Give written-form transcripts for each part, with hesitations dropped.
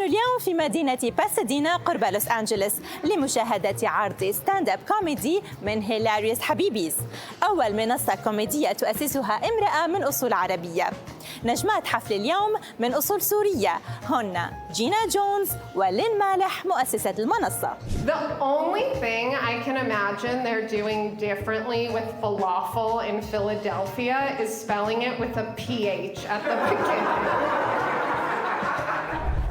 اليوم في مدينة باسادينا قرب لوس أنجلوس لمشاهدة عرض ستاند اب كوميدي من هيلاريوس حبيبيز، أول منصة كوميدية تؤسسها امرأة من أصول عربية. نجمات حفل اليوم من أصول سورية هن جينا جونز ولين مالح مؤسسة المنصة. The only thing I can imagine they're doing differently with falafel in Philadelphia is spelling it with a PH at the beginning.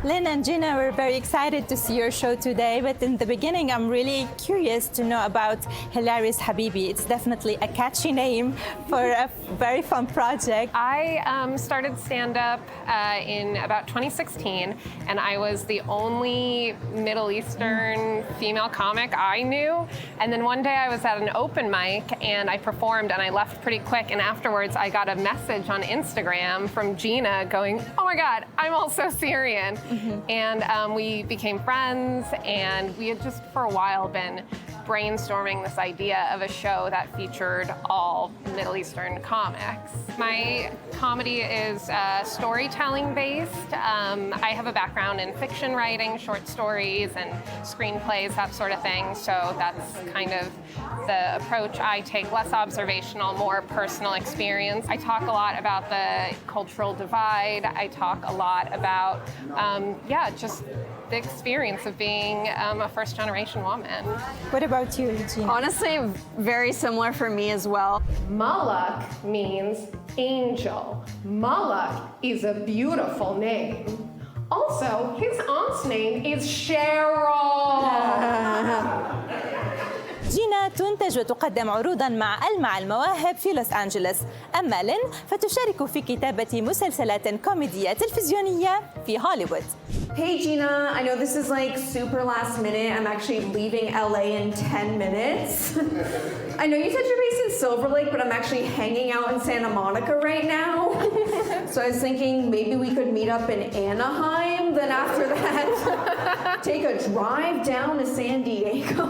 Lynn and Gina, we're very excited to see your show today, but in the beginning, I'm really curious to know about Hilarious Habibi. It's definitely a catchy name for a very fun project. I started stand-up in about 2016, and I was the only Middle Eastern female comic I knew. And then one day I was at an open mic, and I performed, and I left pretty quick, and afterwards I got a message on Instagram from Gina going, "Oh my God, I'm also Syrian." And we became friends, and we had just for a while been brainstorming this idea of a show that featured all Middle Eastern comics. My comedy is storytelling based. I have a background in fiction writing, short stories and screenplays, that sort of thing. So that's kind of the approach I take, less observational, more personal experience. I talk a lot about the cultural divide. I talk a lot about, just the experience of being a first-generation woman. What about you, Gina? Honestly, very similar for me as well. Malak means angel. Malak is a beautiful name. Also, his aunt's name is Cheryl. جينا تنتج وتقدم عروضاً مع ألمع المواهب في لوس أنجلوس، أما لين فتشارك في كتابة مسلسلات كوميدية تلفزيونية في هوليوود. Hey Gina, I know this is like super last minute. I'm actually leaving LA in 10 minutes. I know you said you're based in Silver Lake, but I'm actually hanging out in Santa Monica right now. So I was thinking maybe we could meet up in Anaheim, then after that take a drive down to San Diego.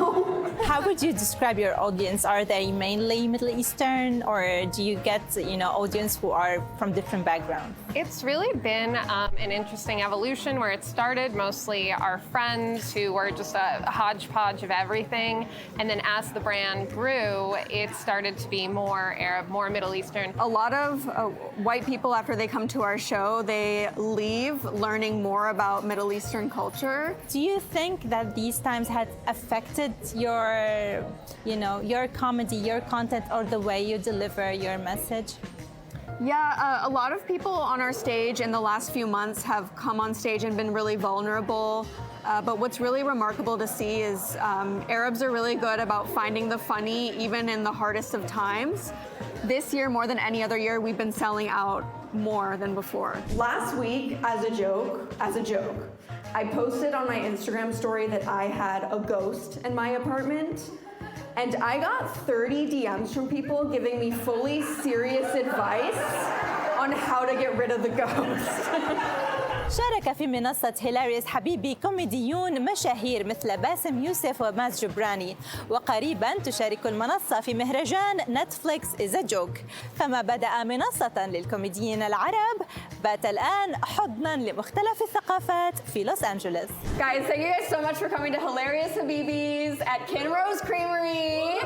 How would you describe your audience? Are they mainly Middle Eastern, or do you get, audience who are from different backgrounds? It's really been an interesting evolution where it started mostly our friends who were just a hodgepodge of everything. And then as the brand grew, it started to be more Arab, more Middle Eastern. A lot of white people, after they come to our show, they leave learning more about Middle Eastern culture. Do you think that these times had affected your comedy, your content, or the way you deliver your message? Yeah, a lot of people on our stage in the last few months have come on stage and been really vulnerable. But what's really remarkable to see is Arabs are really good about finding the funny even in the hardest of times. This year, more than any other year, we've been selling out more than before. Last week, as a joke, I posted on my Instagram story that I had a ghost in my apartment. And I got 30 DMs from people giving me fully serious advice on how to get rid of the ghost. شارك في منصة هيلاريوس حبيبي كوميديون مشاهير مثل باسم يوسف وماز جبراني، وقريباً تشارك المنصة في مهرجان نتفليكس إز جوك. فما بدأ منصة للكوميديين العرب بات الآن حضناً لمختلف الثقافات في لوس أنجلوس. Guys, thank you guys so much for coming to Hilarious Habibis at Kinrose Creamery.